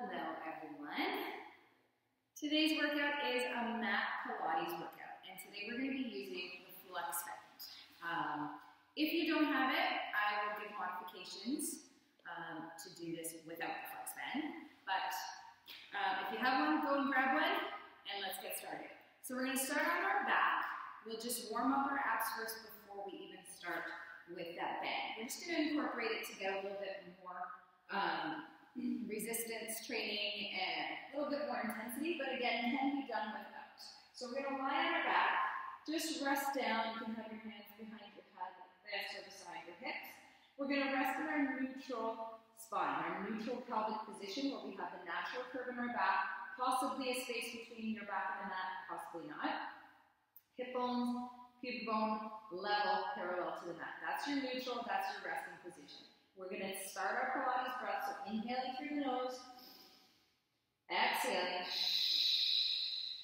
Hello everyone. Today's workout is a mat Pilates workout, and today we're going to be using the flex band. If you don't have it, I will give modifications to do this without the flex band, but if you have one, go and grab one, and let's get started. So we're going to start on our back. We'll just warm up our abs first before we even start with that band. We're just going to incorporate it to get a little bit more resistance training and a little bit more intensity, but again, can be done without. So we're going to lie on our back, just rest down. You can have your hands behind your head like this or beside your hips. We're going to rest in our neutral spine, our neutral pelvic position where we have the natural curve in our back, possibly a space between your back and the mat, possibly not. Hip bones, pubic bone, level, parallel to the mat. That's your neutral, that's your resting position. We're going to start our Pilates breath, so inhaling through the nose, exhaling,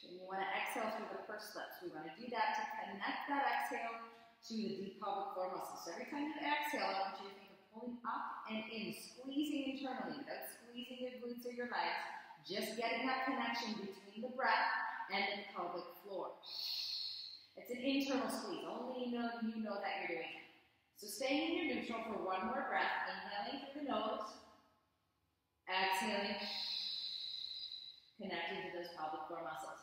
and you want to exhale through the pursed lips. We want to do that to connect that exhale to the deep pelvic floor muscles. So every time you exhale, I want you to think of pulling up and in, squeezing internally without squeezing your glutes or your legs, just getting that connection between the breath and the pelvic floor. It's an internal squeeze, only you know that you're doing it. So staying in your neutral for one more breath, inhaling through the nose, exhaling, connecting to those pelvic floor muscles.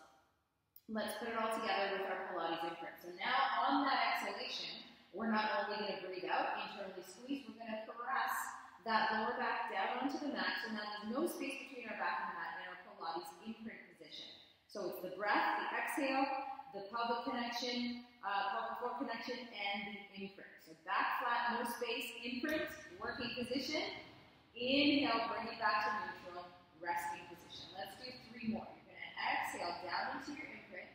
Let's put it all together with our Pilates imprint. So now on that exhalation, we're not only going to breathe out, internally squeeze, we're going to press that lower back down onto the mat, so now there's no space between our back and the mat in our Pilates imprint position. So it's the breath, the exhale, the pelvic connection, pelvic floor connection, and the imprint. So back flat, no space, imprint, working position. Inhale, bring it back to neutral, resting position. Let's do 3 more. You're going to exhale down into your imprint.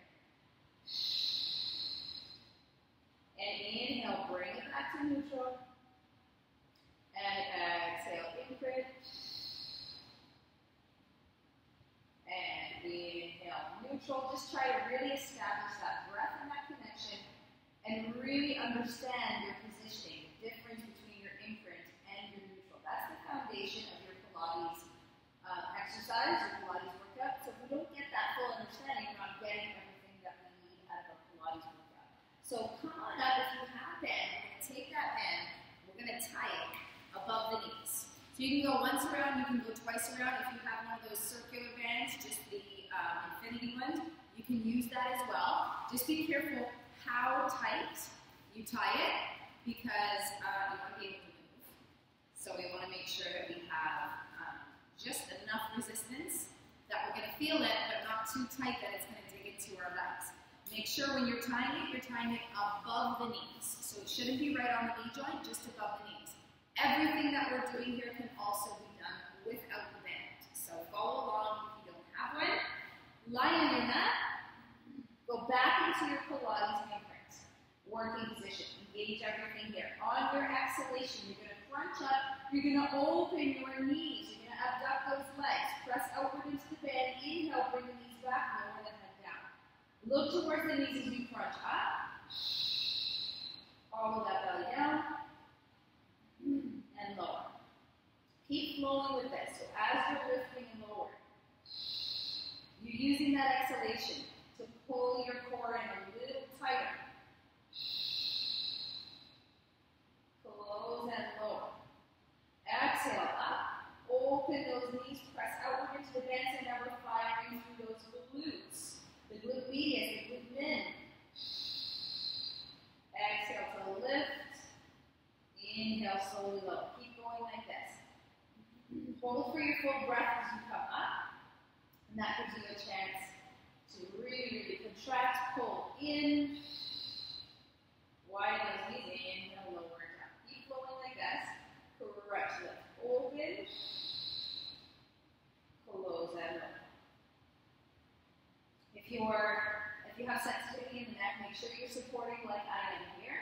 And inhale, bring it back to neutral. And exhale, imprint. And inhale, neutral. Just try to really establish that breath and that connection and really understand your positioning, the difference between your imprint and your neutral. That's the foundation of your Pilates exercise, your Pilates workout. So if we don't get that full understanding, we're not getting everything that we need out of our Pilates workout. So come on up if you have band. We're going to take that band, we're going to tie it above the knees. So you can go once around, you can go twice around. If you have one of those circular bands, just the infinity one, you can use that as well. Just be careful how tight you tie it because you want to be able to move. So we want to make sure that we have just enough resistance that we're going to feel it, but not too tight that it's going to dig into our legs. Make sure when you're tying it above the knees. So it shouldn't be right on the knee joint, just above the knees. Everything that we're doing here can also be done without the band. So follow along if you don't have one. Lie on your mat. Go back into your Pilates imprint. Working position. Engage everything here. On your exhalation, you're going to crunch up. You're going to open your knees. You're going to abduct those legs. Press outward into the band. Inhale, bring the knees back. Lower the head down. Look towards the knees as you crunch up. Follow that belly down. And lower. Keep flowing with this. So as you're lifting and lowering, you're using that exhalation to pull your core in a little tighter. Close and lower. Exhale up. Open those knees. Press outward into the band. So now we're firing through those glutes. The glute medius, the glute min. Exhale to lift. Inhale, slowly lower. Keep going like this. Hold for your full breath as you come up. And that gives you a chance to really contract, pull in. Widen those knees. Inhale, lower it down. Keep flowing like this. Correct. Lift. Open. Close and lower. If you have sensitivity in the neck, make sure you're supporting like I am here.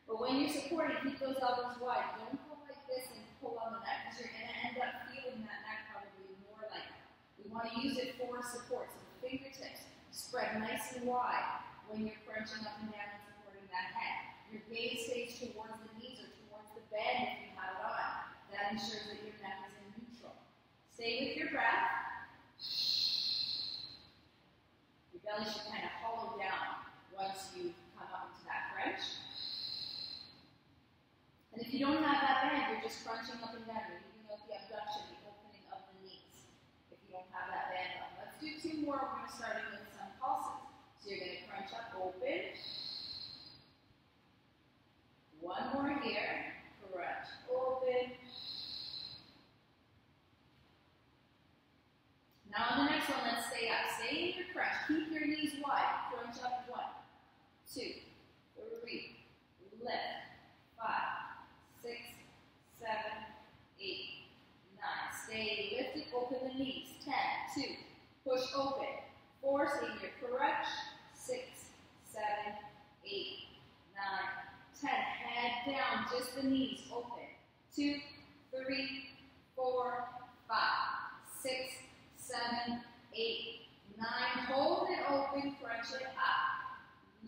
But when you're supporting, keep those elbows wide. Don't go like this and pull on the neck because you're going to end up feeling that neck probably more like that. We want to use it for support. So the fingertips spread nice and wide when you're crunching up and down and supporting that head. Your gaze stays towards the knees or towards the bed if you have it on. That ensures that your neck is in neutral. Stay Stay with your breath. Your belly should kind of hollow down once you come up into that crunch. And if you don't have that band, you're just crunching up and down. You're leaving out the abduction, the opening of the knees. If you don't have that band up. Let's do 2 more. We're going to start with some pulses. So you're going to crunch up, open. 1 more here. Crunch, open. Now on the next one, let's stay up. Stay in your crunch. Keep your knees wide. Crunch up. 1, 2, 3. Lift. 5, 6, 7, 8, 9. Stay lifted. Open the knees. 10, 2. Push open. 4. Stay in your crunch. 6, 7, 8, 9, 10. Head down. Just the knees. Open. 2, 3, 4, 5, 6, 7, 8, 9. Hold it open, crunch it up.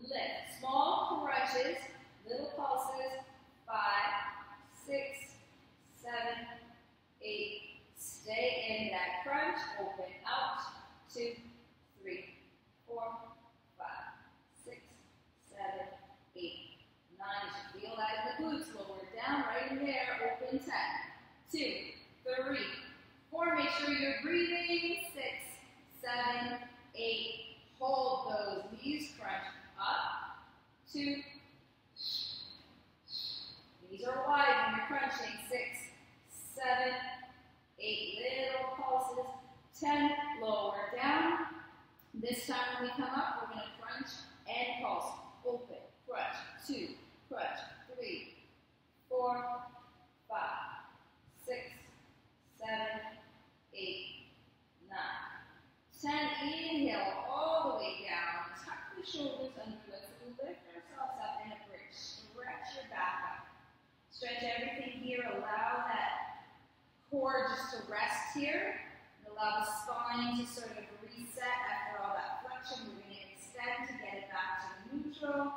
Lift. Small crunches, little pulses. 5, 6, 7, 8. Stay in that crunch. Open out. 2, 3, 4, 5, 6, 7, 8, 9. You should feel that in the glutes. Lower down, right in there. Open. 10, 2, 3, 4. Make sure you're breathing. 6, 7, 8. Hold those knees. Crunch up. 2. Knees are wide when you're crunching. 6, 7, 8. Little pulses. 10. Lower down. This time when we come up, we're going to crunch and pulse. Open. Crunch. 2. Crunch. 3, 4, 5, 6, 7, 8, 9, 10. Inhale all the way down. Tuck the shoulders under. Let's lift ourselves up in a bridge. Stretch your back up. Stretch everything here. Allow that core just to rest here. And allow the spine to sort of reset after all that flexion. We're going to extend to get it back to neutral.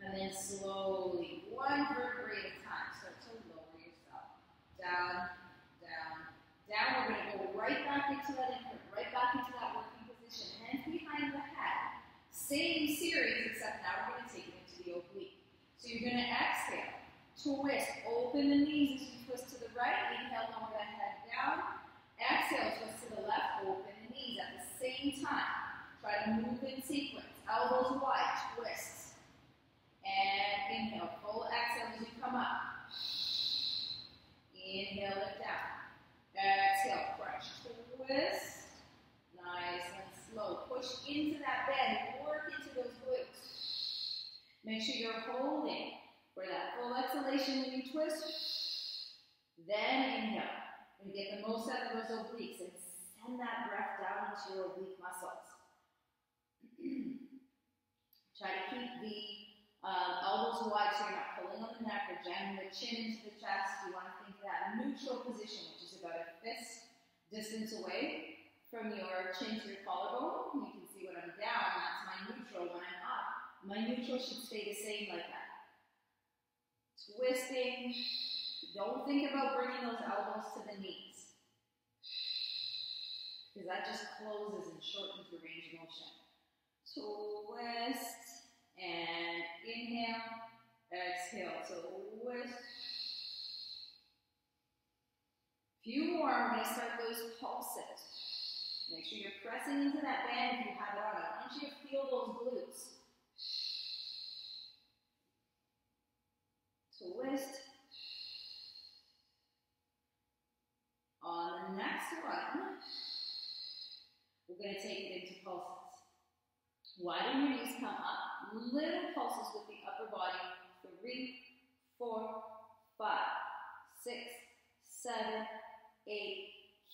And then slowly, 1 vertebrae at a time, start to lower yourself. Down, down, down. We're going to go right back into that imprint, right back into that working position. Hands behind the head. Same series, except now we're going to take it into the oblique. So you're going to exhale, twist, open the knees as you twist to the right. Inhale, lower that head down. Exhale, twist to the left, open the knees at the same time. Try to move in sequence. Elbows wide, twists. And inhale, full exhale as you come up. Inhale it down. Exhale, crunch, twist. Nice and slow. Push into that bend. Work into those glutes. Make sure you're holding for that full exhalation when you twist. Then inhale. And get the most out of those obliques. And send that breath down into your oblique muscles. Try to keep the elbows wide so you're not pulling on the neck or jamming the chin into the chest. You want to think of that neutral position, which is about a fist distance away from your chin to your collarbone. You can see when I'm down, that's my neutral. When I'm up, my neutral should stay the same like that. Twisting. Don't think about bringing those elbows to the knees, because that just closes and shortens the range of motion. Twist. And inhale, exhale, twist. Few more, we're going to start those pulses. Make sure you're pressing into that band if you have it on. I want you to feel those glutes. Twist. On the next one, we're going to take it into pulses. Widen your knees, come up. Little pulses with the upper body. 3, 4, 5, 6, 7, 8.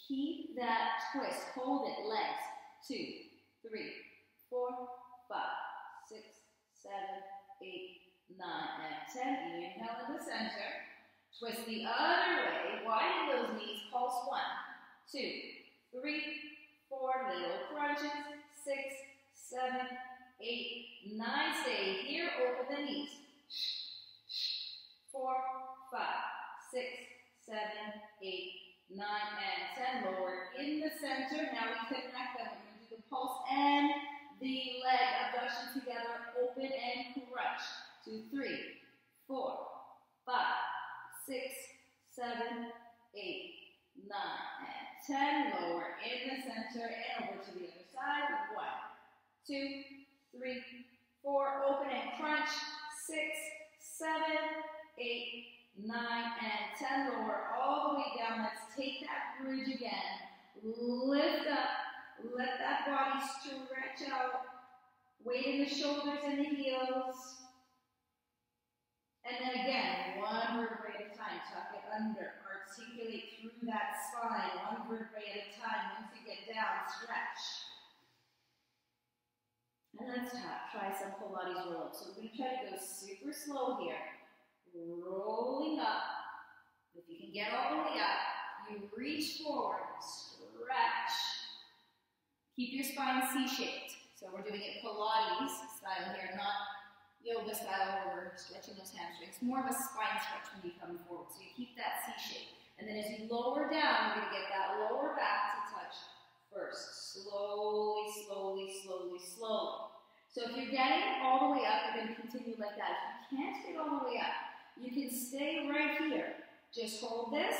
Keep that twist. Hold it. Legs. 2, 3, 4, 5, 6, 7, 8, 9, and 10. Inhale in the center. Twist the other way. Widen those knees. Pulse 1, 2, 3, 4. Little crunches. 6, 7, 8, 9. Stay here. Open the knees. 4, 5, 6, 7, 8, 9, and 10. Lower in the center. Now we connect them. We're going to do the pulse and the leg abduction together. Open and crunch. 2, 3, 4, 5, 6, 7, 8, 9, and 10. Lower in the center and over to the other side. 1, 2, 3, 4. Open and crunch. 6, 7, 8, 9, and 10. Lower all the way down. Let's take that bridge again. Lift up. Let that body stretch out. Weight in the shoulders and the heels. And then again, one vertebrae at a time. Tuck it under. Articulate through that spine. One vertebrae at a time. Once you get down, stretch. And let's try some Pilates roll-ups. So we're going to try to go super slow here. Rolling up. If you can get all the way up, you reach forward. Stretch. Keep your spine C-shaped. So we're doing it Pilates style here, not yoga style where we're stretching those hamstrings. More of a spine stretch when you come forward. So you keep that C shape. And then as you lower down, you're going to get that lower back to touch first. Slowly, slowly, slowly, slowly. So if you're getting all the way up, you're going to continue like that. If you can't get all the way up, you can stay right here. Just hold this.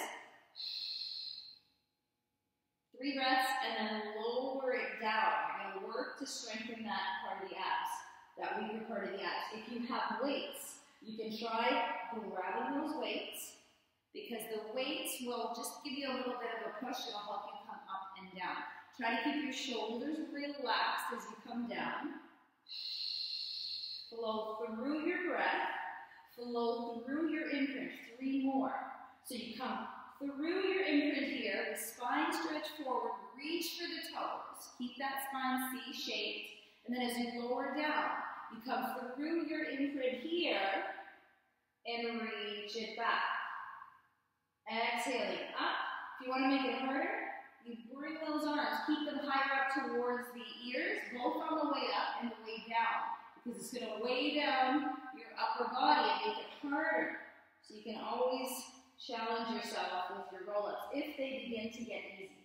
3 breaths and then lower it down. You're going to work to strengthen that part of the abs. That weaker part of the abs. If you have weights, you can try grabbing those weights because the weights will just give you a little bit of a push. It'll help you come up and down. Try to keep your shoulders relaxed as you come down. Flow through your breath. Flow through your imprint. 3 more. So you come through your imprint here. The spine stretch forward. Reach for the toes. Keep that spine C-shaped. And then as you lower down, you come through your imprint here and reach it back. Exhaling up. If you want to make it harder, you bring those arms. Keep them higher up towards the ears, both on the way up and the way down. Because it's going to weigh down your upper body and make it harder. So you can always challenge yourself with your roll-ups if they begin to get easy.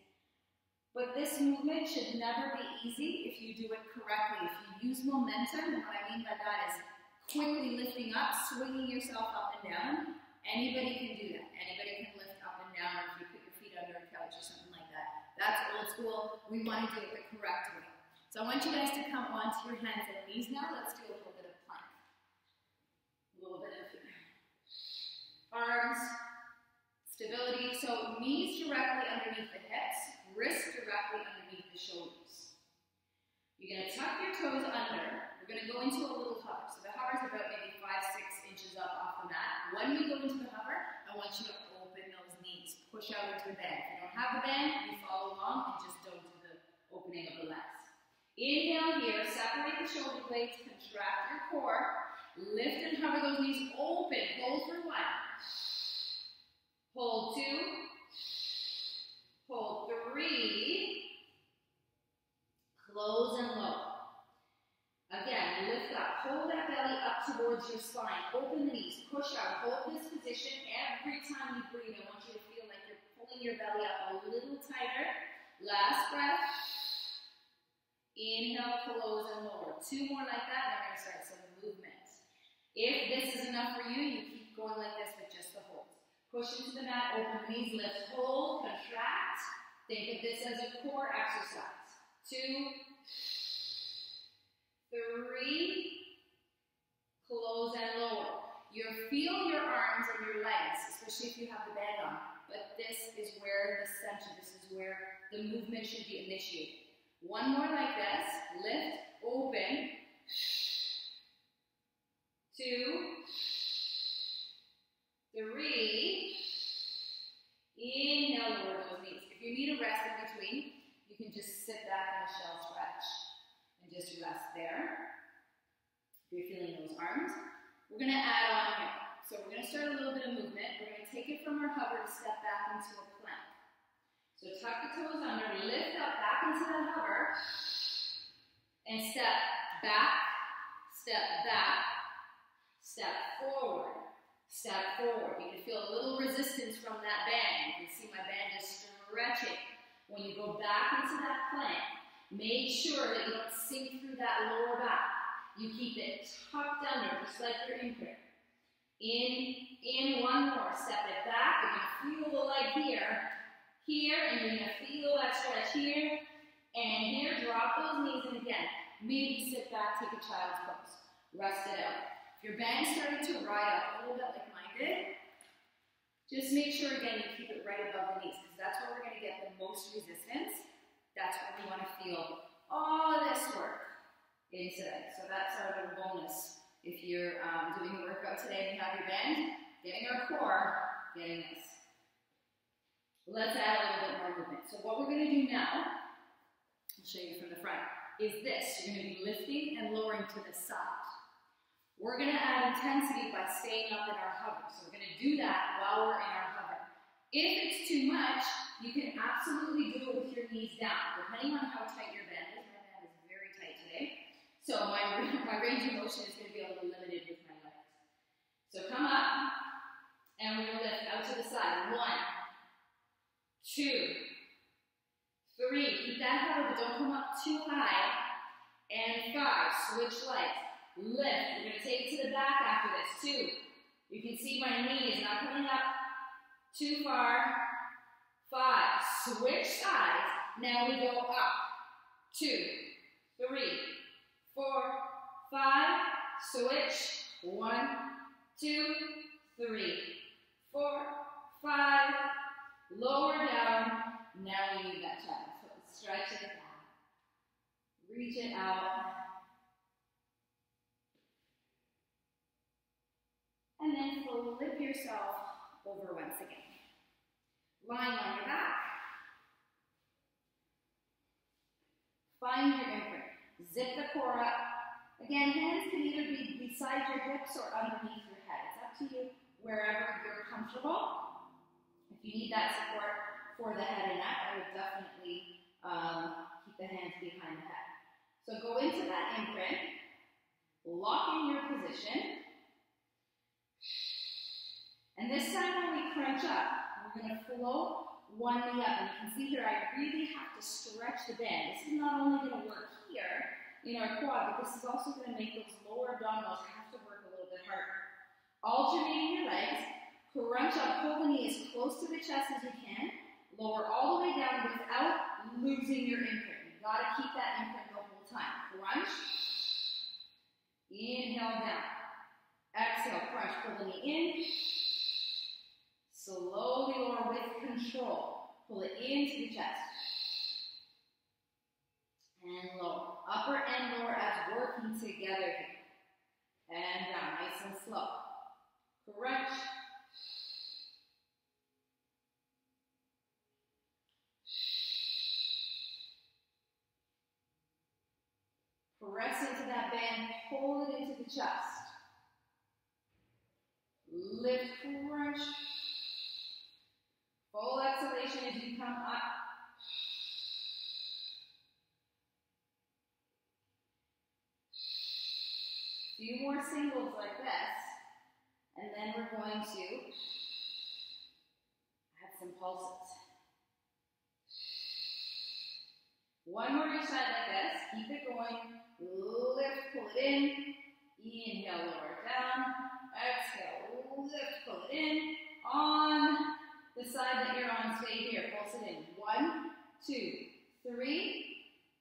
But this movement should never be easy if you do it correctly. If you use momentum, and what I mean by that is quickly lifting up, swinging yourself up and down. Anybody can do that. Anybody can lift up and down, or if you put your feet under a couch or something like that. That's old school. We want to do it the correct way. So I want you guys to come onto your hands and knees now. Let's do a little bit of plank. A little bit of arms, stability. So knees directly underneath the hips. Wrists directly underneath the shoulders. You're going to tuck your toes under. We're going to go into a little hover. So the hover is about maybe 5-6 inches up off the mat. When we go into the hover, I want you to open those knees. Push out into the bend. If you don't have the bend, you follow along and just don't do the opening of the legs. Inhale here. Separate the shoulder blades. Contract your core. Lift and hover those knees open. Hold for 1. Hold 2. Hold 3, close and lower. Again, lift up, hold that belly up towards your spine, open the knees, push out, hold this position. Every time you breathe, I want you to feel like you're pulling your belly up a little tighter. Last breath. Inhale, close and lower. 2 more like that, and we're going to start some movement. If this is enough for you, you keep going like this with just the holds. Push into the mat, open the knees, lift, hold, contract. Think of this as a core exercise. 2, 3, close and lower. Feel your arms and your legs, especially if you have the band on. But this is where the center, this is where the movement should be initiated. 1 more like this. Lift, open. 2, 3. Inhale, lower those knees. If you need a rest in between, you can just sit back in a shell stretch and just rest there. If you're feeling those arms. We're going to add on here. So we're going to start a little bit of movement. We're going to take it from our hover to step back into a plank. So tuck the toes under, lift up back into that hover, and step back, step forward, Step forward. You can feel a little resistance from that band. You can see my band is stretching. When you go back into that plank, make sure that you don't sink through that lower back. You keep it tucked under, just like your imprint. In, one more. Step it back. You're going to feel the leg here, and you're going to feel that stretch here, and here. Drop those knees, and again, maybe sit back, take a child's pose. Rest it out. If your band's starting to ride up a little bit like mine did, just make sure, again, you keep it right above the knees, because that's where we're going to get the most resistance. That's where we want to feel all this work inside. So that's our little bonus. If you're doing a workout today and you have your band, getting our core, getting this. Let's add a little bit more movement. So what we're going to do now, I'll show you from the front, is this. You're going to be lifting and lowering to the side. We're going to add intensity by staying up in our hover. So we're going to do that while we're in our hover. If it's too much, you can absolutely do it with your knees down, depending on how tight your band is. My band is very tight today. So my range of motion is going to be a little limited with my legs. So come up, and we're going to lift out to the side. 1, 2, 3. Keep that hover, but don't come up too high. And 5. Switch legs. Lift. We're going to take it to the back after this. 2. You can see my knee is not coming up too far. 5. Switch sides. Now we go up. 2, 3, 4, 5. Switch. 1, 2, 3, 4, 5. Lower down. Now we need that chest. So stretch it out. Reach it out. And then flip yourself over once again. Lying on your back. Find your imprint. Zip the core up. Again, hands can either be beside your hips or underneath your head. It's up to you, wherever you're comfortable. If you need that support for the head and neck, I would definitely keep the hands behind the head. So go into that imprint. Lock in your position. And this time when we crunch up, we're going to float one knee up. And you can see here, I really have to stretch the band. This is not only going to work here in our quad, but this is also going to make those lower abdominals have to work a little bit harder. Alternating your legs, crunch up, pull the knee as close to the chest as you can. Lower all the way down without losing your imprint. You've got to keep that imprint the whole time. Crunch. Inhale down. Exhale, crunch, pull the knee in. Slowly lower with control. Pull it into the chest. And lower. Upper and lower abs working together here. And down, nice and slow. Crunch. Press into that band, pull it into the chest. Lift, crunch. Full exhalation as you come up. Few more singles like this, and then we're going to add some pulses. One more each side like this. Keep it going. Lift, pull it in. Inhale, lower down. Exhale, lift, pull it in. On the side that you're on, stay here. Pulse it in. 1, 2, 3.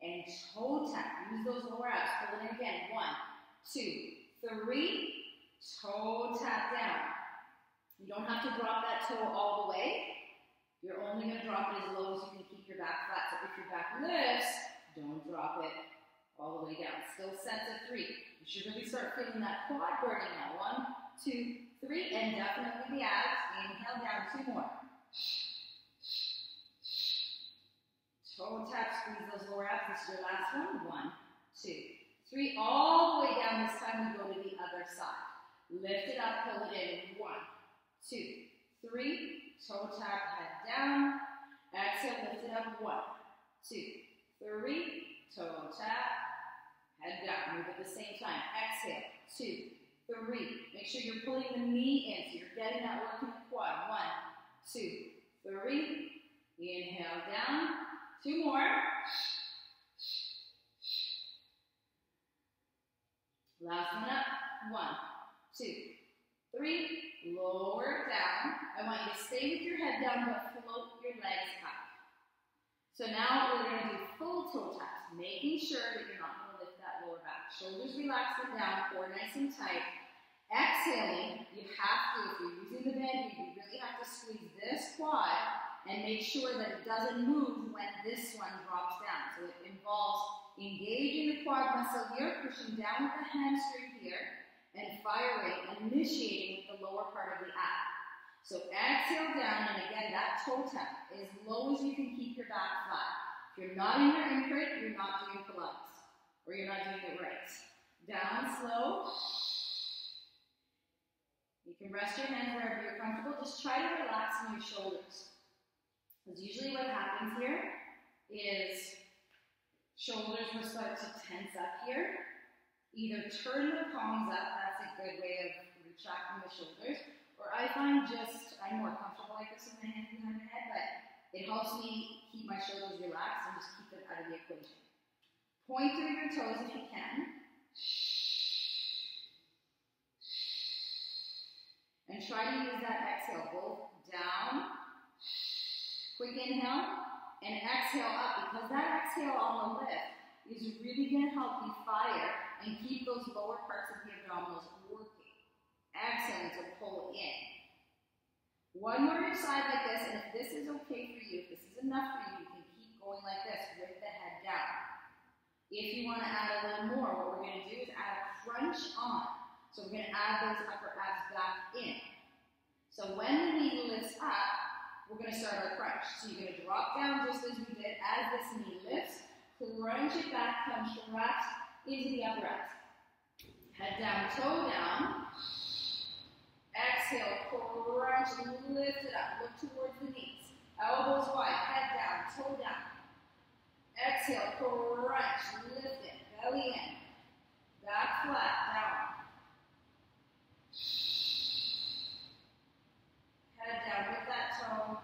And toe tap. Use those lower abs. Pull it in again. 1, 2, 3. Toe tap down. You don't have to drop that toe all the way. You're only going to drop it as low as you can keep your back flat. So if your back lifts, don't drop it all the way down. Still sets of 3. You should really start feeling that quad burning now. 1, 2, 3, and definitely the abs. Inhale down. 2 more. Toe tap, squeeze those lower abs. This is your last one. 1, 2, 3. All the way down. This time we go to the other side. Lift it up, pull it in. 1, 2, 3. Toe tap, head down. Exhale, lift it up. 1, 2, 3. Toe tap, head down. Move at the same time. Exhale. 2, 3. Make sure you're pulling the knee in, so you're getting that work in the quad. 1, 2, 3. Inhale down. 2 more. Last one up. 1, 2, 3. Lower down. I want you to stay with your head down, but float your legs up. So now we're going to do full toe taps, making sure that you're not going to lift that lower back. Shoulders relaxed and down, core nice and tight. Exhaling, you have to, if you're using the band, you really have to squeeze this quad and make sure that it doesn't move when this one drops down. So it involves engaging the quad muscle here, pushing down with the hamstring here, and firing, initiating with the lower part of the ab. So exhale down, and again, that toe tap, as low as you can keep your back flat. If you're not in your imprint, you're not doing Pilates, or you're not doing it right. Down slow. You can rest your hands wherever you're comfortable. Just try to relax in your shoulders. Because usually what happens here is shoulders will start to tense up here. Either turn the palms up, that's a good way of retracting the shoulders. Or I find I'm more comfortable like this with my hands behind my head, but it helps me keep my shoulders relaxed and just keep them out of the equation. Point through your toes if you can. And try to use that exhale, both down, quick inhale, and exhale up, because that exhale on the lift is really going to help you fire and keep those lower parts of the abdominals working. Exhale to pull in. One more each side like this, and if this is okay for you, if this is enough for you, you can keep going like this with the head down. If you want to add a little more, what we're going to do is add a crunch on. So we're going to add those upper abs back in. So when the knee lifts up, we're going to start our crunch. So you're going to drop down just as we did. As this knee lifts, crunch it back, come straight into the upper abs. Head down, toe down. Exhale, crunch, lift it up, look towards the knees. Elbows wide, head down, toe down. Exhale, crunch, lift it, belly in. Back flat, down. Head down with that toe.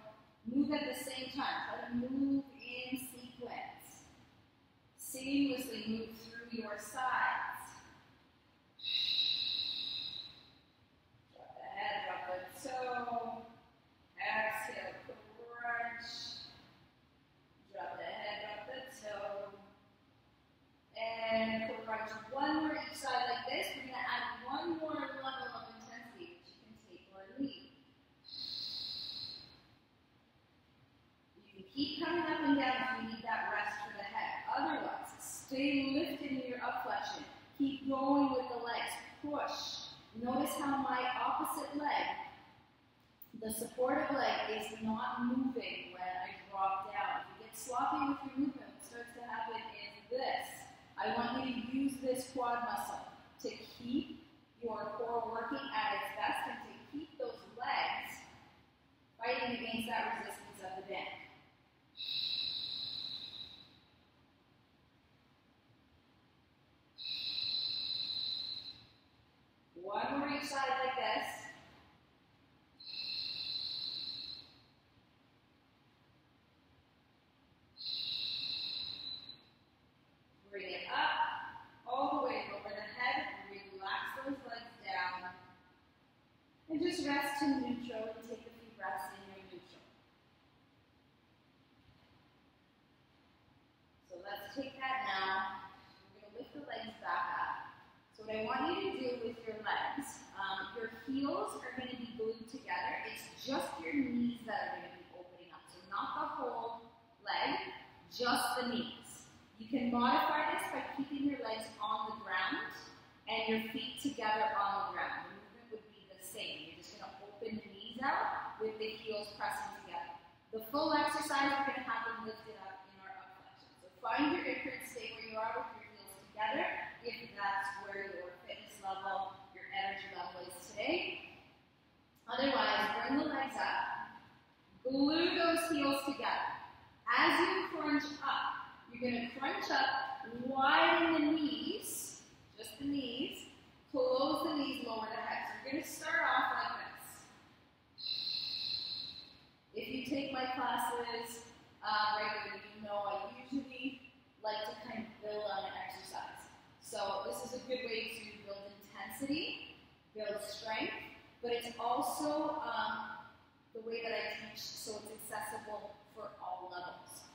Move at the same time. Try to move in sequence. Seamlessly move through your sides. So, exhale, crunch, drop the head up the toe, and crunch. One more each side like this. We're going to add one more level of intensity, which you can take or leave. You can keep coming up and down if you need that rest for the head. Otherwise, stay lifted in your up flexion. Keep going with the legs. Push. Notice how my opposite leg, the supportive leg, is not moving when I drop down. If you get sloppy with your movement, what starts to happen is this. I want you to use this quad muscle to keep your core working at its best and to keep those legs fighting against that resistance of the bend. One more each side like this. Bring it up, all the way over the head. Relax those legs down. And just rest in neutral and take a few breaths in your neutral. So let's take that now. We're going to lift the legs back up. So what I want you to do with your legs, your heels are going to be glued together. It's just your knees that are going to be opening up. So not the whole leg, just the knees. You can modify this by keeping your legs on the ground and your feet together on the ground. The movement would be the same. You're just going to open the knees out with the heels pressing together. The full exercise, we're going to have them lifted up in our up flexion. So find your imprint, stay where you are with your heels together, if that's where your fitness level, your energy level is today. Otherwise, bring the legs up, glue those heels together. As you crunch up, you're going to crunch up, widen the knees, just the knees, Close the knees, lower the head. So we're going to start off like this. If you take my classes regularly, you know I usually like to kind of build on an exercise. So this is a good way to build intensity, build strength, but it's also the way that I teach so it's accessible for all levels.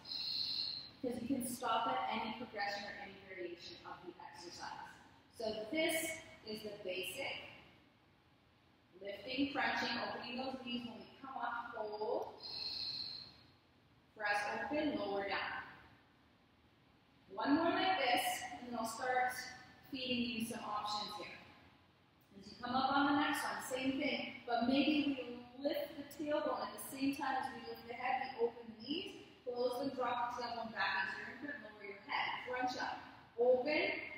Because you can stop at any progression or any variation of the exercise. So this is the basic. Lifting, crunching, opening those knees. When we come up, hold. Press open, lower down. One more like this, and then I'll start feeding you some options here. As you come up on the next one, same thing, but maybe we lift the tailbone at the same time as we lift the head. We open the knees, close them, drop the tailbone back into your imprint, lower your head. Crunch up. Open.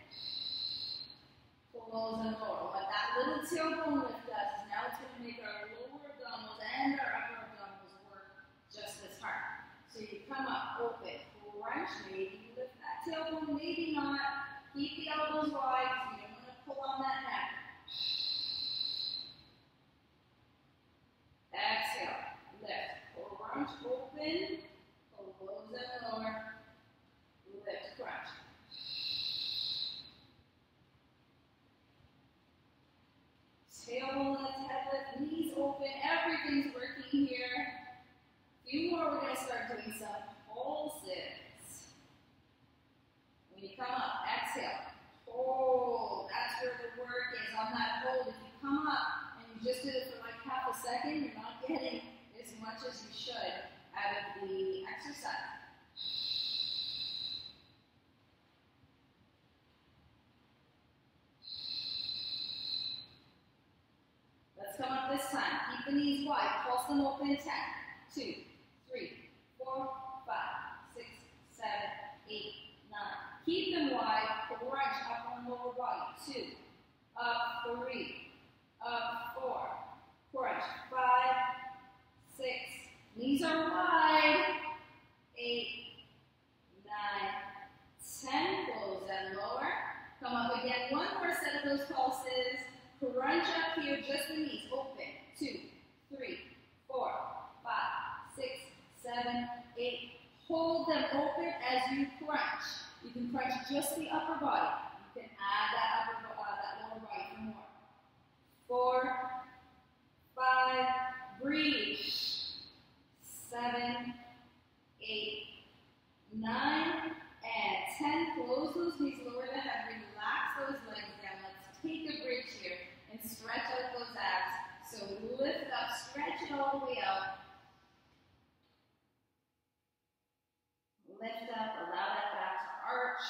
Close and lower. What that little tailbone lift does is now it's going to make our lower abdominals and our upper abdominals work just as hard. So you come up, open, crunch, maybe you lift that tailbone, maybe not. Keep the elbows wide because you don't want to pull on that neck. Exhale, lift, crunch, open, close and lower, lift, crunch. Tailbone lift, head lift, knees open, everything's working here. A few more, we're going to start doing some pulses. When you come up, exhale, hold. That's where the work is, on that hold. If you come up and you just did it for like half a second, you're not getting as much as you should out of the exercise. Let's come up this time. Keep the knees wide. Pulse them open. 10, 2, 3, 4, 5, 6, 7, 8, 9. Keep them wide. Crunch up on lower body. 2, up, 3, up, 4. Crunch. 5, 6. Knees are wide. 8, 9, 10. Close and lower. Come up again. One more set of those pulses. Crunch up here, just the knees. Open. 2, 3, 4, 5, 6, 7, 8. Hold them open as you crunch. You can crunch just the upper body. You can add that lower body for more. 4, 5, breathe. 7, 8, 9, and 10. Close those knees, lower the head, relax those legs down. Let's take a bridge here and stretch out those abs. So lift up, stretch it all the way out. Lift up, allow that back to arch.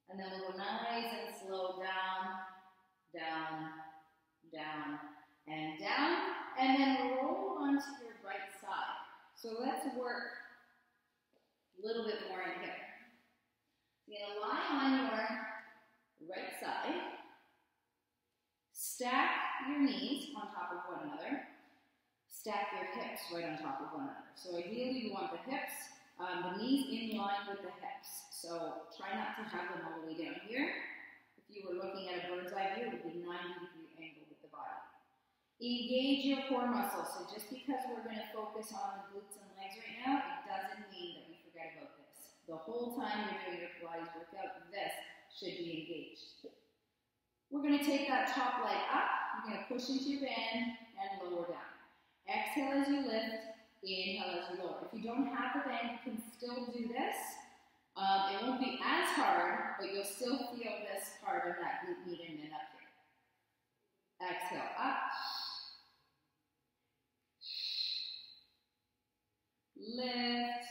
And then we'll go nice and slow down, down, down, and down. And then roll onto your right side. So let's work a little bit more in here. You're going to lie on your right side. Stack your knees on top of one another. Stack your hips right on top of one another. So ideally you want the hips, the knees in line with the hips. So try not to have them all the way down here. If you were looking at a bird's eye view, it would be 90-degree angle with the body. Engage your core muscles. So just because we're going to focus on the glutes and legs right now, it doesn't mean that we forget about this. The whole time you're doing your Pilates workout, this should be engaged. We're going to take that top leg up. You're going to push into your band and lower down. Exhale as you lift. Inhale as you lower. If you don't have the band, you can still do this. It won't be as hard, but you'll still feel this part of that glute median up here. Exhale up. Lift.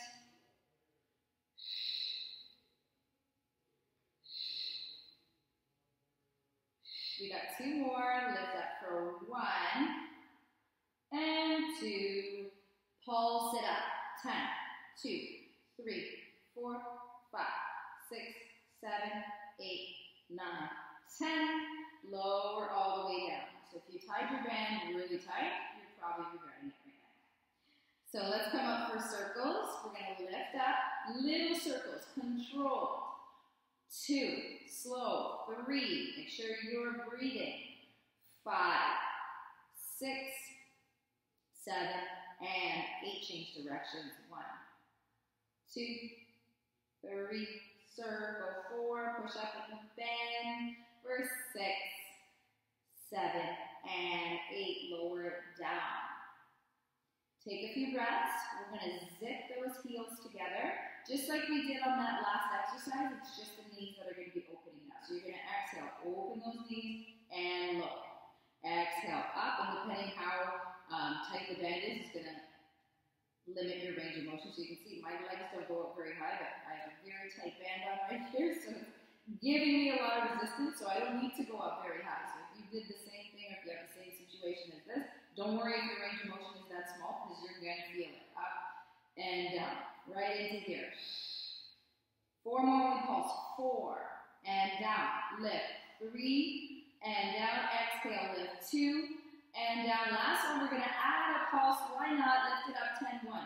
We got 2 more. Lift up for 1 and 2. Pulse it up. 10, 2, 3, 4, 5, 6, 7, 8, 9, 10. Lower all the way down. So if you tied your band really tight, you're probably regretting it right now. So let's come up for circles. We're going to lift up. Little circles. Controlled. 2, slow, 3, make sure you're breathing, 5, 6, 7, and 8, change directions, 1, 2, 3, circle, 4, push up and bend, for 6, 7, and 8, lower it down. Take a few breaths. We're going to zip those heels together. Just like we did on that last exercise, it's just the knees that are going to be opening now. So you're going to exhale, open those knees, and lower. Exhale up, and depending how tight the band is, it's going to limit your range of motion. So you can see my legs don't go up very high, but I have a very tight band on right here, so it's giving me a lot of resistance, so I don't need to go up very high. So if you did the same thing, or if you have the same situation as this, don't worry if your range of motion is that small, because you're going to feel it. Up and down, right into here. 4 more, we pulse. 4, and down, lift. 3, and down, exhale, lift. 2, and down. Last one, we're going to add a pulse. Why not? Lift it up 10. 1,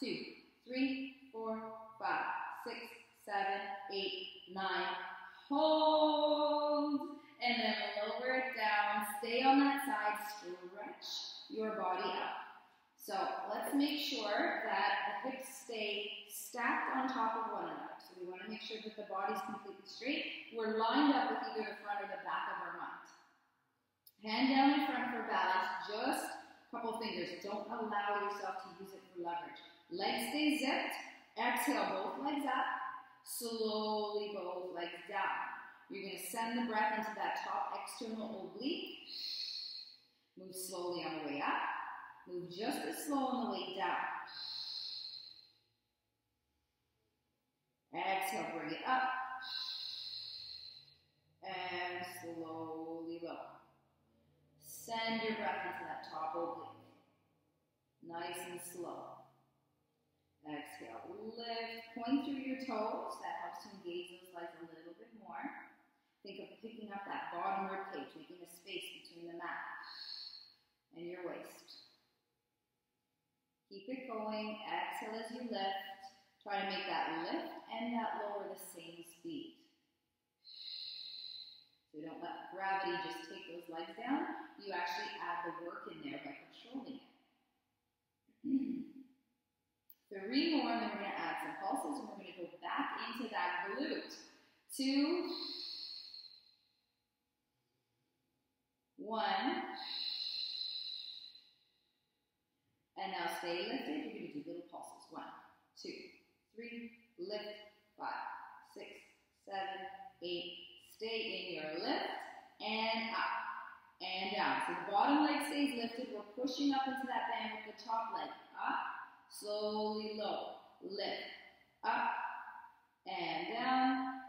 2, 3, 4, 5, 6, 7, 8, 9. Hold, and then lower it down. Stay on that side. Stretch your body up. So let's make sure that the hips stay stacked on top of one another. So we want to make sure that the body's completely straight. We're lined up with either the front or the back of our mat. Hand down in front for balance. Just a couple fingers. Don't allow yourself to use it for leverage. Legs stay zipped. Exhale, both legs up. Slowly both legs down. You're going to send the breath into that top external oblique. Move slowly on the way up. Move just as slow on the way down. Exhale, bring it up. And slowly lower. Send your breath into that top oblique. Nice and slow. Exhale, lift, point through your toes. That helps to engage those legs a little bit more. Think of picking up that bottom rib cage, making a space between the mat and your waist. Keep it going. Exhale as you lift. Try to make that lift and that lower the same speed. So don't let gravity just take those legs down. You actually add the work in there by controlling it. 3 more, and then we're going to add some pulses, and we're going to go back into that glute. 2, 1, and now stay lifted. You're going to do little pulses. 1, 2, 3, lift, 5, 6, 7, 8. Stay in your lift, and up, and down. So the bottom leg stays lifted. We're pushing up into that band with the top leg. Up. Slowly low, lift, up, and down.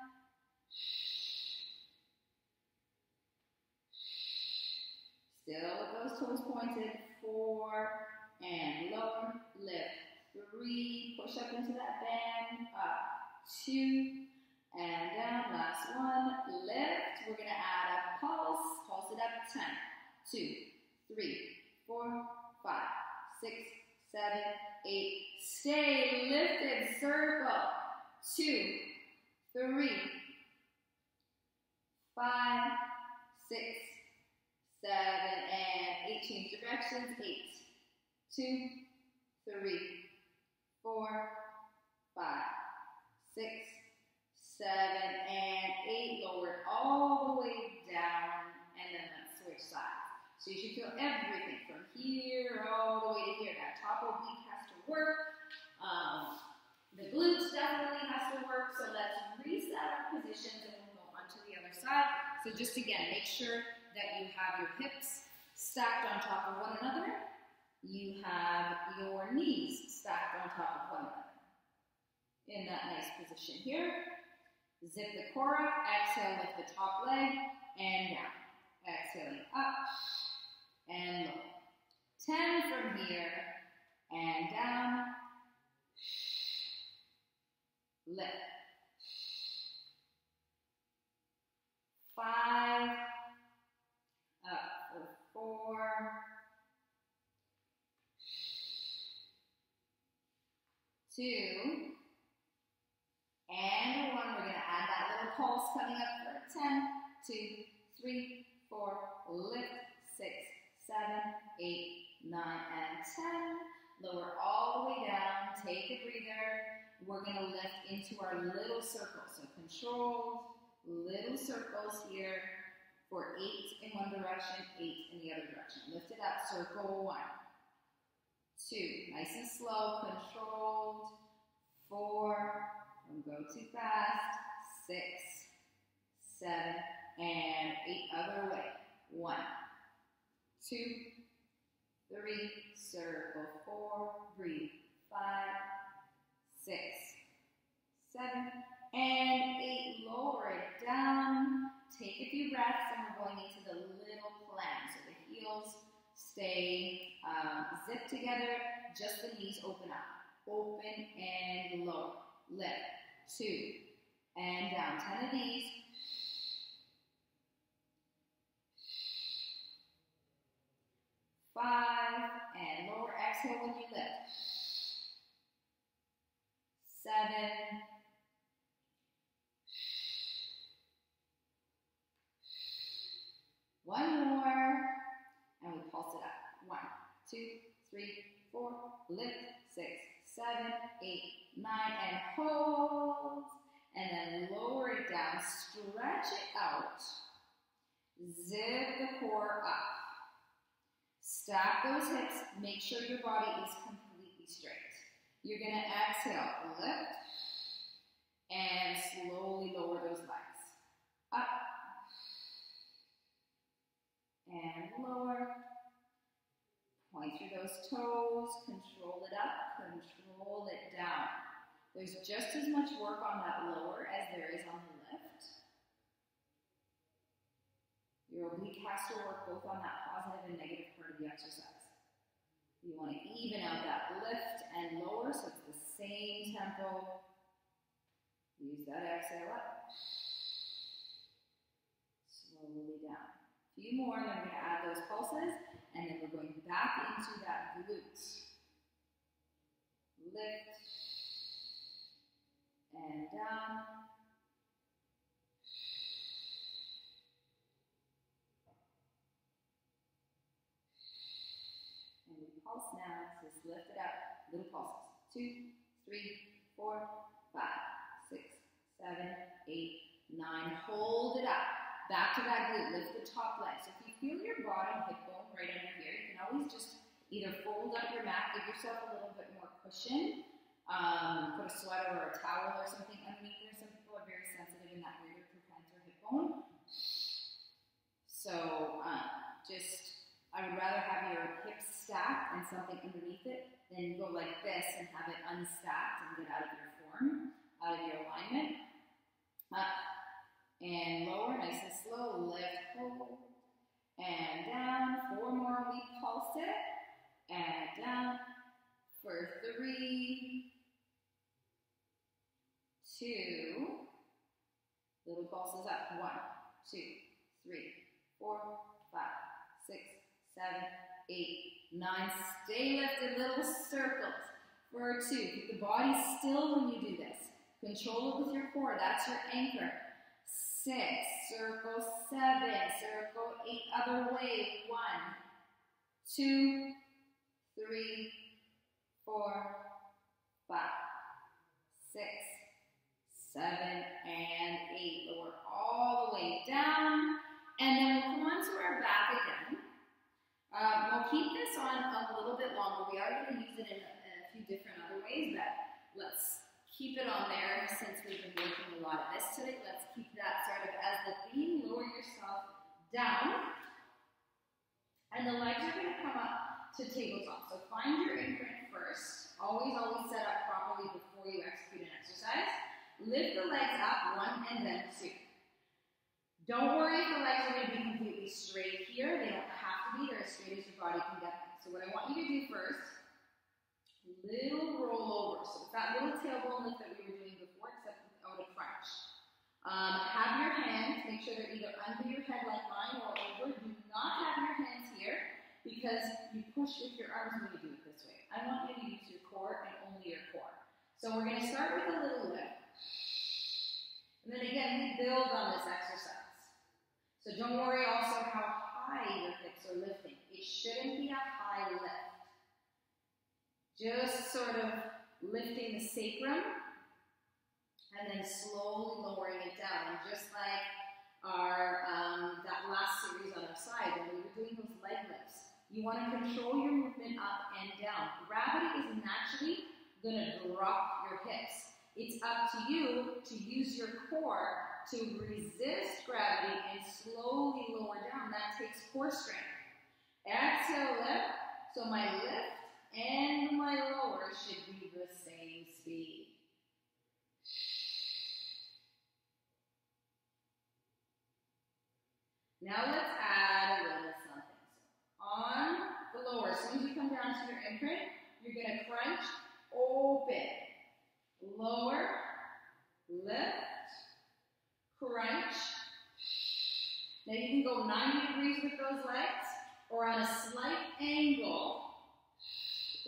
Still with those toes pointed. 4, and lower, lift. 3, push up into that band, up. 2, and down. Last one, lift. We're going to add a pulse. Pulse it up. 10, 2, 3, 4, 5, 6, 7, 8. Stay lifted. Circle. 2, 3, 5, 6, 7, and 8. Change directions. 8, 2, 3, 4, 5, 6, 7, and 8. Lower it all the way down, and then let's switch sides. So you should feel everything from here all the way to here. That top oblique has to work. The glutes definitely has to work. So let's reset our positions and we'll go on to the other side. So just again, make sure that you have your hips stacked on top of one another. You have your knees stacked on top of one another. In that nice position here. Zip the core up. Exhale, lift the top leg and down. Exhaling up and low. 10 from here and down. Lift. 5. Up for 4. 2. And 1. We're going to add that little pulse coming up for 10, 2, 3, 4, lift, 6, 7, 8, 9, and 10. Lower all the way down, take a breather. We're going to lift into our little circles. So controlled little circles here for 8 in one direction, 8 in the other direction. Lift it up, circle 1, 2, nice and slow, controlled, 4, don't go too fast, 6, 7, and 8 other way. 1, 2, 3, circle 4, breathe, 5, 6, 7, and 8. Lower it down. Take a few breaths, and we're going into the little plank. So the heels stay zipped together, just the knees open up. Open and lower. Lift. 2, and down. 10 of these. 5, and lower. Exhale when you lift. 7, 1 more, and we pulse it up. 1, 2, 3, 4, lift, 6, 7, 8, 9, and hold, and then lower it down, stretch it out, zip the core up, stack those hips, make sure your body is completely straight. You're going to exhale, lift, and slowly lower those legs. Up, and lower. Point through those toes, control it up, control it down. There's just as much work on that lower as there is on the lift. Your oblique has to work both on that positive and negative part of the exercise. You want to even out that lift and lower so it's the same tempo. Use that exhale up. Slowly down. A few more, and then we're going to add those pulses, and then we're going back into that glute. Lift, and down. And we pulse now, so just lift it up, little pulses. 2, 3, 4, 5, 6, 7, 8, 9. Hold it up. Back to that glute, lift the top leg. So if you feel your bottom hip bone right under here, you can always just either fold up your mat, give yourself a little bit more cushion, put a sweater or a towel or something underneath there. Some people are very sensitive in that greater trochanter hip bone. So I would rather have your hips stacked and something underneath it than go like this and have it unstacked and get out of your form, out of your alignment. Up and lower, nice and slow, lift, hold, and down. 4 more, we pulse it, and down for 3, 2, little pulses up, 1, 2, 3, 4, 5, 6, 7, 8, 9, stay lifted, little circles, for 2, keep the body still when you do this, control it with your core, that's your anchor. 6, circle 7, circle 8, other way, 1, 2, 3, 4, 5, 6, 7, and 8. Lower all the way down, and then we'll come onto our back again. We'll keep this on a little bit longer. We are going to use it in a few different other ways, but let's keep it on there since we've been working a lot of this today. Let's keep that sort of as the theme. Lower yourself down. And the legs are going to come up to tabletop. So find your imprint first. Always set up properly before you execute an exercise. Lift the legs up, 1 and then 2. Don't worry if the legs are going to be completely straight here. They don't have to be. They're as straight as your body can get them. So what I want you to do first, little roll over. So it's that little tailbone lift that we were doing before, except without a crunch. Have your hands, make sure they're either under your head like mine or over. Do not have your hands here because you push with your arms when you do it this way. I want you to use your core and only your core. So we're going to start with a little lift. And then again, again, we build on this exercise. So don't worry also how high your hips are lifting. It shouldn't be a high lift. Just sort of lifting the sacrum and then slowly lowering it down. And just like our that last series on our side, when we were doing those leg lifts, you want to control your movement up and down. Gravity is naturally going to drop your hips. It's up to you to use your core to resist gravity and slowly lower down. That takes core strength. Exhale, lift. So my lift and my lower should be the same speed. Now let's add a little something. So on the lower, as soon as you come down to your imprint, you're going to crunch, open, lower, lift, crunch. Now you can go 90 degrees with those legs or on a slight angle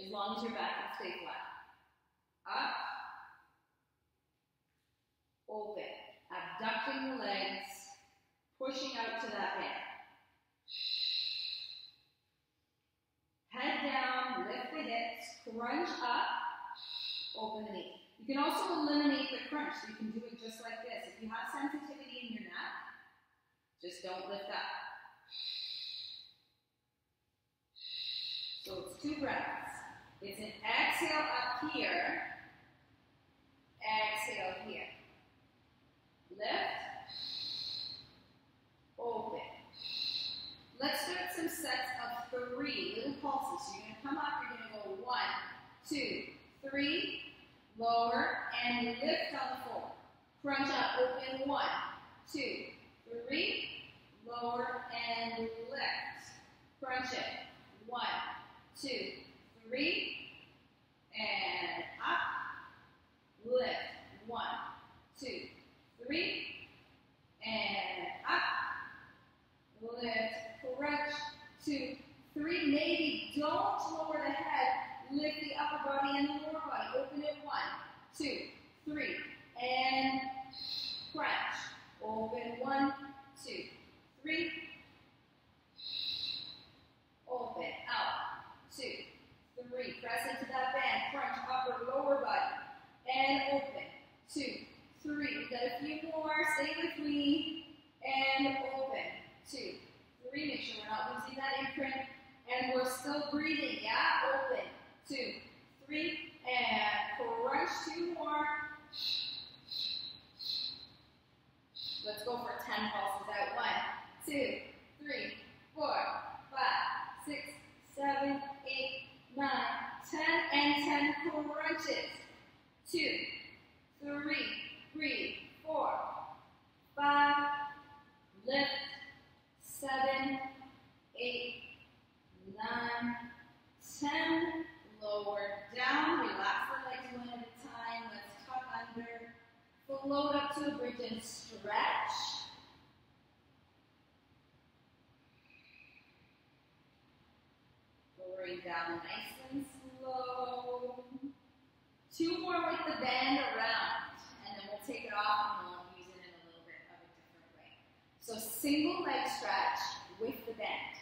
as long as your back can stay flat. Up, open, abducting the legs, pushing out to that band. Head down, lift the hips, crunch up, open the knee. You can also eliminate the crunch, so you can do it just like this. If you have sensitivity in your neck, just don't lift up. So it's 2 breaths. It's an exhale up here, exhale here. Lift, open. Let's do some sets of 3 little pulses. So you're going to come up, you're going to go 1, 2, 3, lower, and lift on the floor. Crunch up, open, 1, 2, 3, lower, and lift. Crunch it, 1, 2, 3, and up, lift, 1, 2, 3, and up, lift, crunch, 2, 3, maybe don't lower the head, lift the upper body and the lower body, open it, 1, 2, 3, and crunch, open, 1, 2, 3, open, out, 2, 3, press into that band, crunch, upper, lower body, and open, 2, 3, we've got a few more, stay with me, and open, 2, 3, make sure we're not losing that imprint, and we're still breathing, yeah, open, 2, 3, and crunch, 2 more, let's go for 10 pulses out, 1, 2, 3, 4, 5, 6, 7, 8, 9, 10, and 10 crunches, 2, 3, 3, 4, 5, lift, 7, 8, 9, 10, lower down, relax the legs one at a time, let's tuck under, float up to a bridge and stretch. Lowering down nice and slow. 2 more with the band around, and then we'll take it off and we'll use it in a little bit of a different way. So single leg stretch with the band.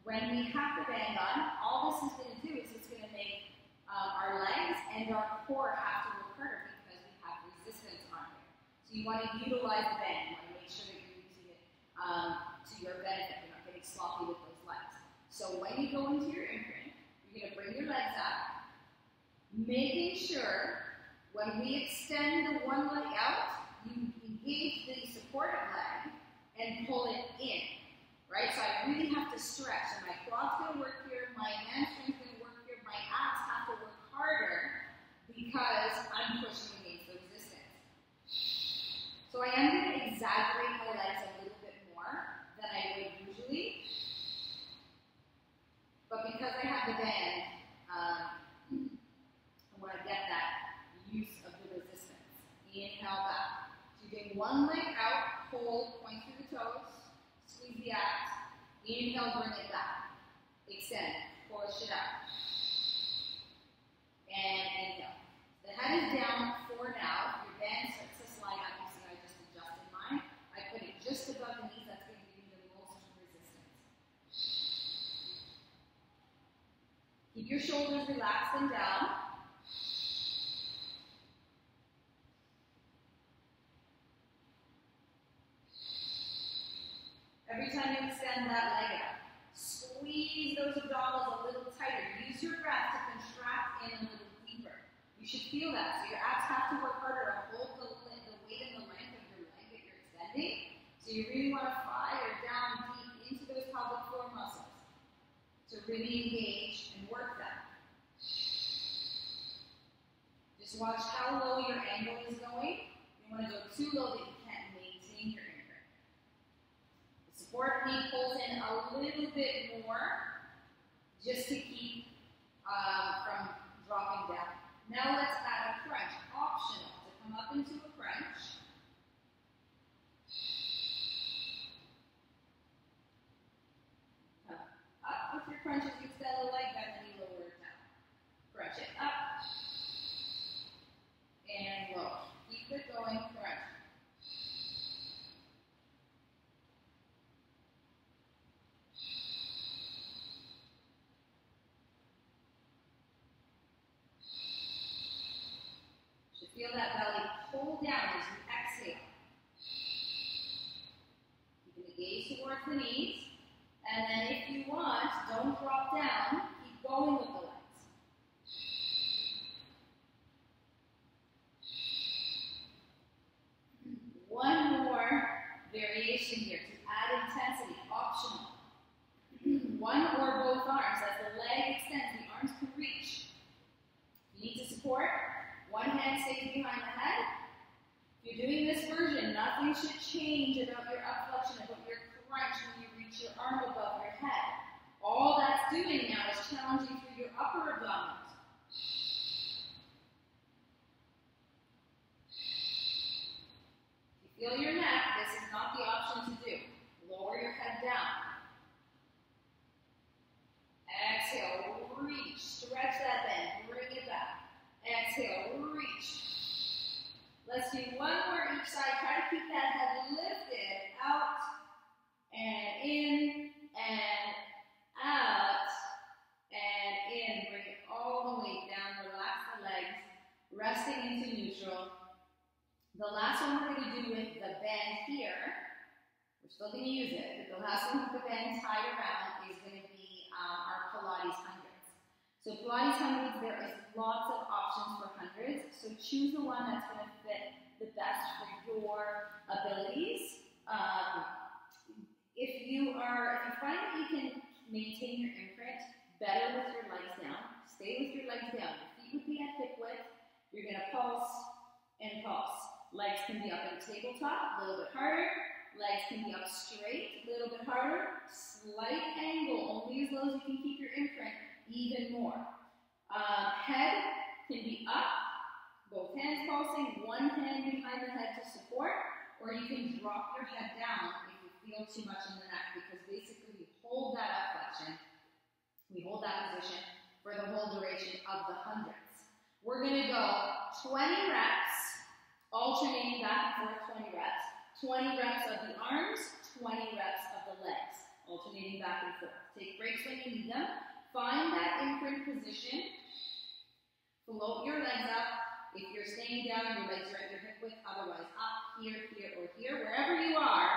When we have the band on, all this is going to do is it's going to make our legs and our core have to work harder because we have resistance on here. So you want to utilize the band. You want to make sure that you're using it to your benefit. You're not getting sloppy with those legs. So when you go into your imprint, you're going to bring your legs up, making sure when we extend the one leg out, you engage the supportive leg and pull it in, right? So I really have to stretch. So my quad's going to work here, my hamstring's going to work here, my abs have to work harder because I'm pushing against the resistance. So I am going to exaggerate my legs a little bit more than I would usually. But because I have the band, I want to get that use of the resistance. Inhale back. So you're doing one leg out, hold, point through the toes, squeeze the abs. Inhale, bring it back. Extend, push it out. And inhale. The head is down for now. If your band starts to slide up, you see I just adjusted relax them down. Every time you extend that leg out, squeeze those abdominals a little tighter. Use your breath to contract in a little deeper. You should feel that. So your abs have to work harder to hold the weight and the length of your leg that you're extending. So you really want to fire down deep into those pelvic floor muscles to really engage and work them. Just watch how low your angle is going. You want to go too low that you can't maintain your imprint. The support knee pulls in a little bit more just to keep from dropping down. Now let's add a crunch. Optional to come up into a crunch. Up with your crunches, you extend the leg back and you lower it down. Crunch it up. And low. Keep it going, crunch. You should feel that belly pull down as you exhale. Keeping the gaze towards the knees. And then if you want, don't drop down. Keep going with the legs. One more variation here to add intensity, optional. One or both arms. As the leg extends, the arms can reach. You need to support. One hand stays behind the head. If you're doing this version, nothing should change about your upflexion, about your crunch when you reach your arm above your head. All that's doing now is challenging through your upper abdominals. Feel your neck. This is not the option to do. Lower your head down. Exhale, reach. Stretch that bend. Bring it back. Exhale, reach. Let's do one more each side. Try to keep that head lifted. Out and in and out and in. Bring it all the way down. Relax the legs. Resting into neutral. The last one we're going to do with the bend here, we're still going to use it, but the last one with the bend tied around is going to be our Pilates hundreds. So Pilates hundreds, there is lots of options for hundreds, so choose the one that's going to fit the best for your abilities. If you find that you can maintain your imprint better with your legs down, stay with your legs down. Your feet would be at hip width. You're going to pulse and pulse. Legs can be up at a tabletop, a little bit harder. Legs can be up straight, a little bit harder. Slight angle, only as low as you can keep your imprint, even more. Head can be up, both hands pulsing, one hand behind the head to support, or you can drop your head down if you feel too much in the neck, because basically we hold that up flexion, we hold that position for the whole duration of the hundreds. We're going to go 20 reps, alternating back and forth 20 reps. 20 reps of the arms, 20 reps of the legs, alternating back and forth. Take breaks when you need them. Find that imprint position. Float your legs up. If you're staying down, your legs are at your hip width. Otherwise, up, here, here, or here. Wherever you are,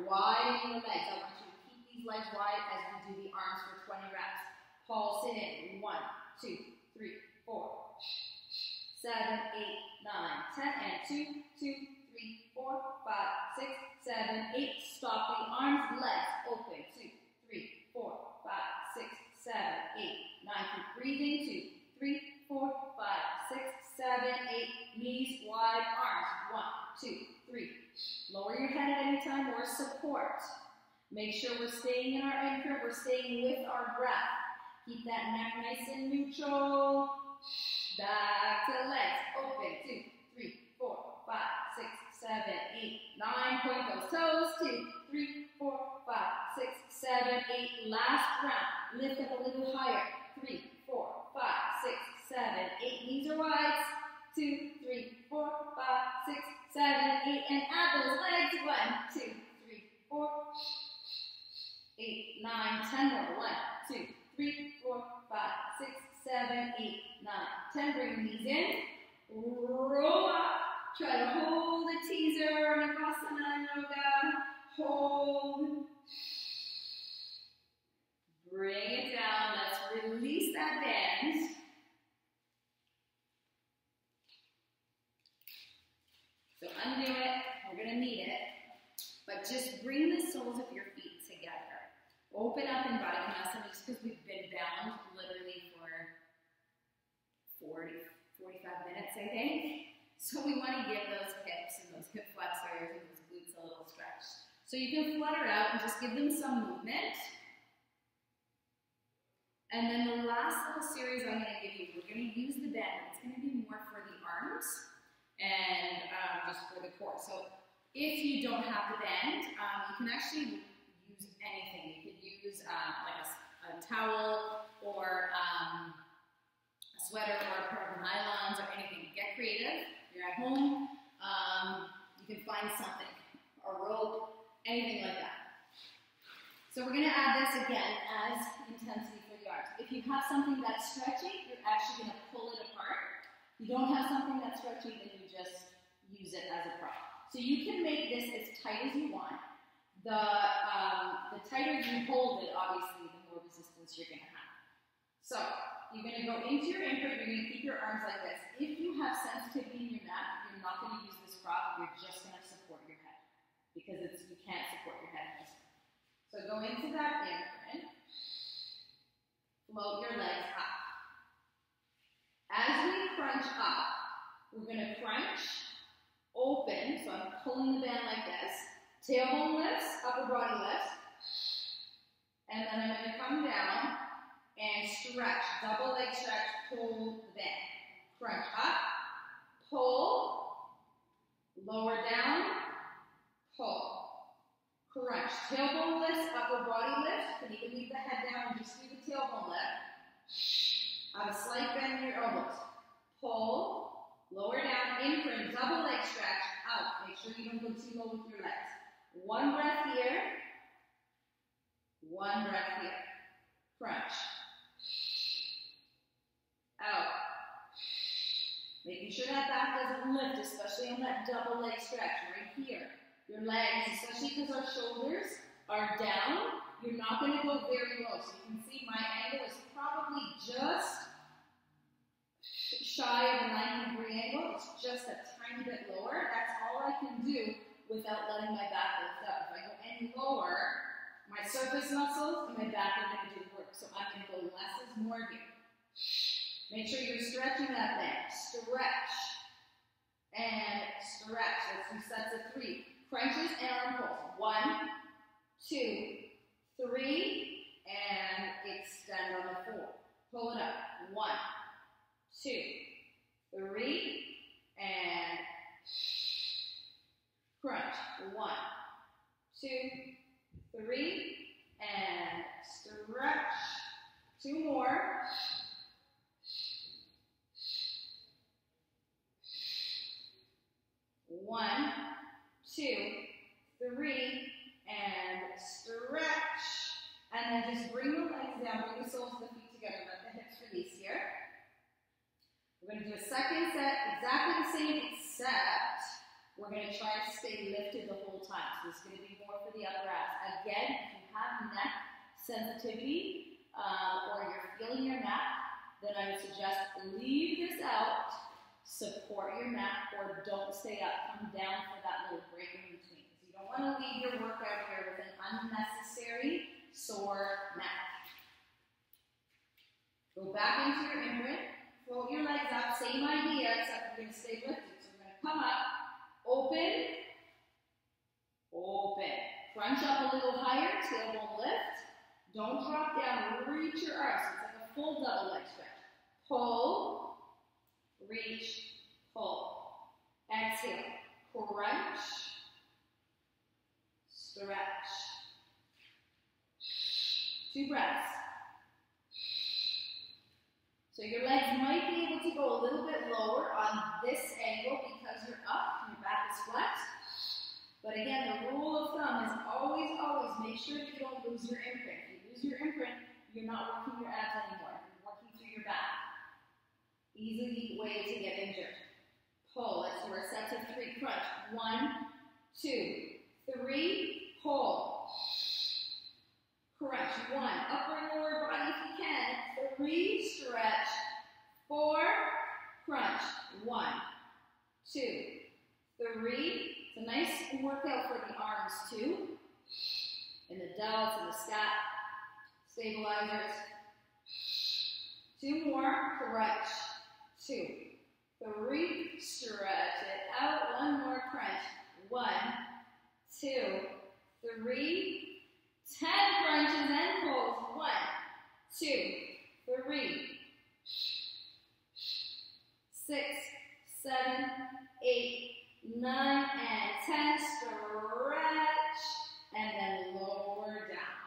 widen your legs. I want you to keep these legs wide as we do the arms for 20 reps. Pulse it in. 1, 2, 3, 4. 7, 8, 9, 10, and 2, 2, 3, 4, 5, 6, 7, 8. Stop the arms, legs open. 2, 3, 4, 5, 6, 7, 8, 9. Keep breathing. 2, 3, 4, 5, 6, 7, 8. Knees wide, arms. 1, 2, 3. Lower your head at any time or support. Make sure we're staying in our anchor. We're staying with our breath. Keep that neck nice and neutral. Back to legs. Open. 2, 3, 4, 5, 6, 7, 8, 9. Point those toes. 2, 3, 4, 5, 6, 7, 8. Last round. Lift up a little higher. 3, 4, 5, 6, 7, 8. Knees are wide. 2, 3, 4, 5, 6, 7, 8. And add those legs. 1, 2, 3, 4, 8, 9, 10 more. 1, 2, 3, 4, 5, 6, 7, 8. Try to hold a teaser or Navasana yoga. Hold. Bring it down. Let's release that bend. So undo it. We're going to need it. But just bring the soles of your feet together. Open up in Baddha Konasana just because we've been bound literally for 45 minutes, I think. So we want to give those hips and those hip flexors and those glutes a little stretch. So you can flutter out and just give them some movement. And then the last little series I'm going to give you, we're going to use the bend. It's going to be more for the arms and just for the core. So if you don't have the bend, you can actually use anything. You could use like a towel or a sweater or a pair of nylons or anything. Get creative. You're at home. You can find something, a rope, anything like that. So we're going to add this again as intensity for the arms. If you have something that's stretchy, you're actually going to pull it apart. If you don't have something that's stretchy, then you just use it as a prop. So you can make this as tight as you want. The tighter you hold it, obviously, the more resistance you're going to have. So you're going to go into your imprint. You're going to keep your arms like this. If you have sensitivity in your mat, you're not going to use this prop. You're just going to support your head because you can't support your head. So go into that imprint. Float your legs up. As we crunch up, we're going to crunch, open, so I'm pulling the band like this, tailbone lifts, upper body lifts, and then I'm going to come down and stretch, double leg stretch, pull the band. Crunch up, pull, lower down, pull. Crunch, tailbone lifts, upper body lift, and you can leave the head down and just do the tailbone lift. Have a slight bend in your elbows. Pull, lower down, imprint, double leg stretch, out. Make sure you don't go too low with your legs. One breath here. One breath here. Crunch. Out. Making sure that back doesn't lift, especially on that double leg stretch right here. Your legs, especially because our shoulders are down, you're not going to go very low. So you can see my angle is probably just shy of a 90-degree angle. It's just a tiny bit lower. That's all I can do without letting my back lift up. If I go any lower, my surface muscles and my back are going to do the work. So I'm going to go less is more here. Make sure you're stretching that band. Stretch. And stretch. Let's do sets of 3. Crunches and arm pulls. 1, 2, 3, and extend on the 4. Pull it up. 1, 2, 3, and crunch. 1, 2, 3, and stretch. 2 more. One, 2, 3, and stretch. And then just bring the legs down, bring the soles of the feet together, let the hips release here. We're going to do a second set, exactly the same, except we're going to try to stay lifted the whole time. So this is going to be more for the upper abs. Again, if you have neck sensitivity or you're feeling your mat, then I would suggest leave this out. Support your mat or don't stay up. Come down for that little break in between. Because you don't want to leave your workout here with an unnecessary sore mat. Go back into your imprint. Float your legs up. Same idea, except we're going to stay lifted. So we're going to come up, open, open. Crunch up a little higher, tailbone lift. Don't drop down. Reach your arms. So it's like a full double leg stretch. Pull. Reach, pull, exhale, crunch, stretch. 2 breaths. So your legs might be able to go a little bit lower on this angle because you're up and your back is flat. But again, the rule of thumb is always, always make sure that you don't lose your imprint. If you lose your imprint, you're not working your abs anymore. You're working through your back. Easy way to get injured. Pull. Let's do our sets of 1, 2, 3, hold. Crunch. 1, upper and lower body if you can. 3, stretch. 4, crunch. 1, 2, 3. It's a nice workout for the arms too. And the delts and the scap stabilizers. 2 more, crunch. 2, 3, stretch it out. 1 more crunch. 1, 2, 3, 10 crunches and pulls. 1, 2, 3, 6, 7, 8, 9, and 10. Stretch, and then lower down.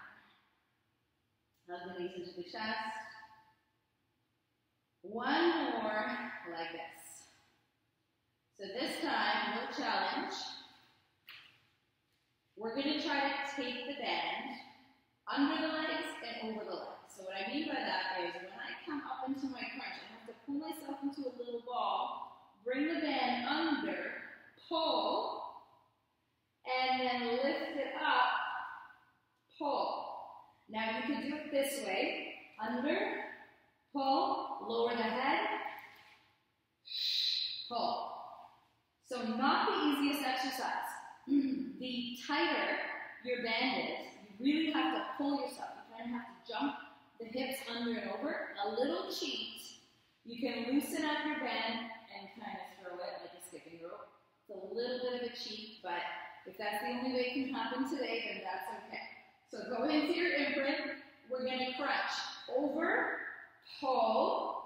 Hug the knees into the chest. 1 more, like this. So this time, no challenge. We're going to try to take the band under the legs and over the legs. So what I mean by that is when I come up into my crunch, I have to pull myself into a little ball, bring the band under, pull, and then lift it up, pull. Now you can do it this way, under, pull, lower the head, pull. So not the easiest exercise. The tighter your band is, you really have to pull yourself. You kind of have to jump the hips under and over. A little cheat, you can loosen up your band and kind of throw it like a skipping rope. It's a little bit of a cheat, but if that's the only way it can happen today, then that's okay. So go into your imprint. We're going to crunch over, pull,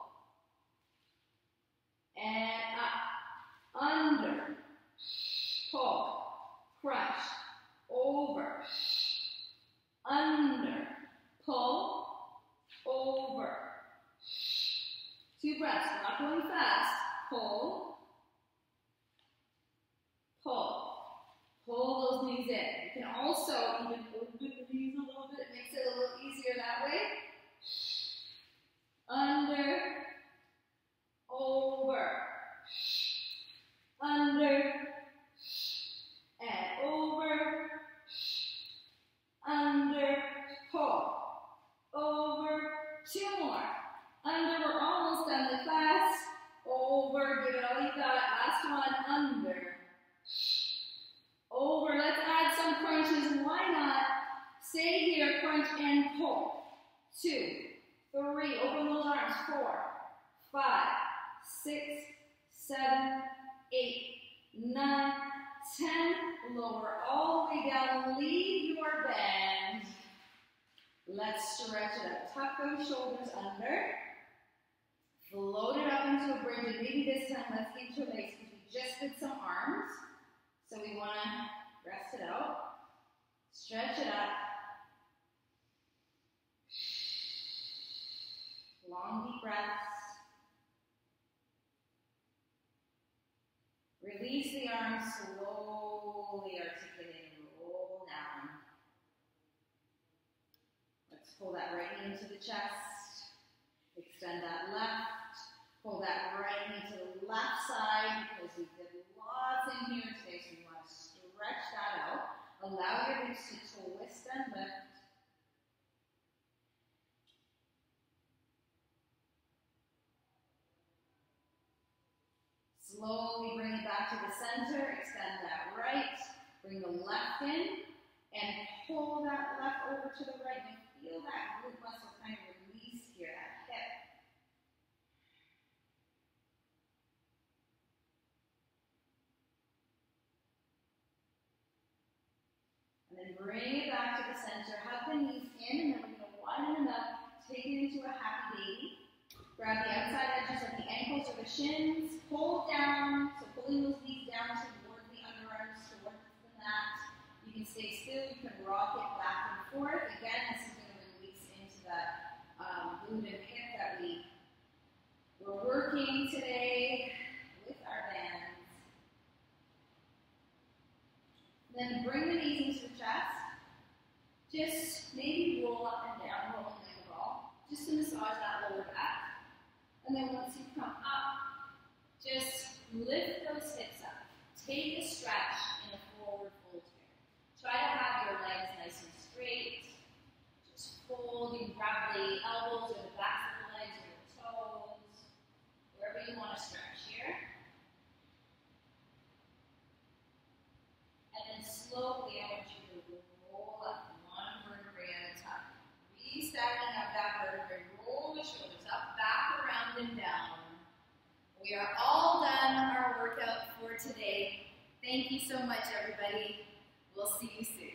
and up, under, pull, crunch, over, under, pull, over. 2 breaths, we're not going fast. Pull, pull. Pull those knees in. You can also even open the knees a little bit. It makes it a little easier that way. Under, over, under, and over, under, pull, over, 2 more. Under, we're almost done the class. Over, give it all you got. Last one, under. Over, let's add some crunches. Why not? Stay here, crunch and pull. 2, 3, open those arms. 4, 5, 6, 7, 8, 9, 10. Lower all the way down. Leave your band. Let's stretch it up. Tuck those shoulders under. Float it up into a bridge. And maybe this time let's interlace because we just did some arms. So we want to rest it out. Stretch it up. Long deep breaths. Release the arms, slowly articulate and roll down. Let's pull that right knee into the chest. Extend that left. Pull that right knee to the left side because we did lots in here today, so you want to stretch that out. Allow your hips to twist and lift. Slowly bring it back to the center. Extend that right. Bring the left in and pull that left over to the right. And feel that glute muscle kind of release here, that hip. And then bring it back to the center. Hug the knees in, and then we're going to widen them up. Take it into a happy baby. Grab the outside edges of the ankles or the shins. Pull down, so pulling those knees down toward the underarms, toward the mat. You can stay still. You can rock it back and forth. Again, this is going to release into that glute and hip that we're working today with our bands. Then bring the knees into the chest. Just maybe roll up and down, rolling like a ball, just to massage that lower back. And then once you come up, just lift those hips up. Take a stretch. the elbows or the backs of the legs or the toes, wherever you want to stretch here. And then slowly I want you to roll up one vertebrae at a time. Restacking up that vertebrae, roll the shoulders up, back, around, and down. We are all done our workout for today. Thank you so much, everybody. We'll see you soon.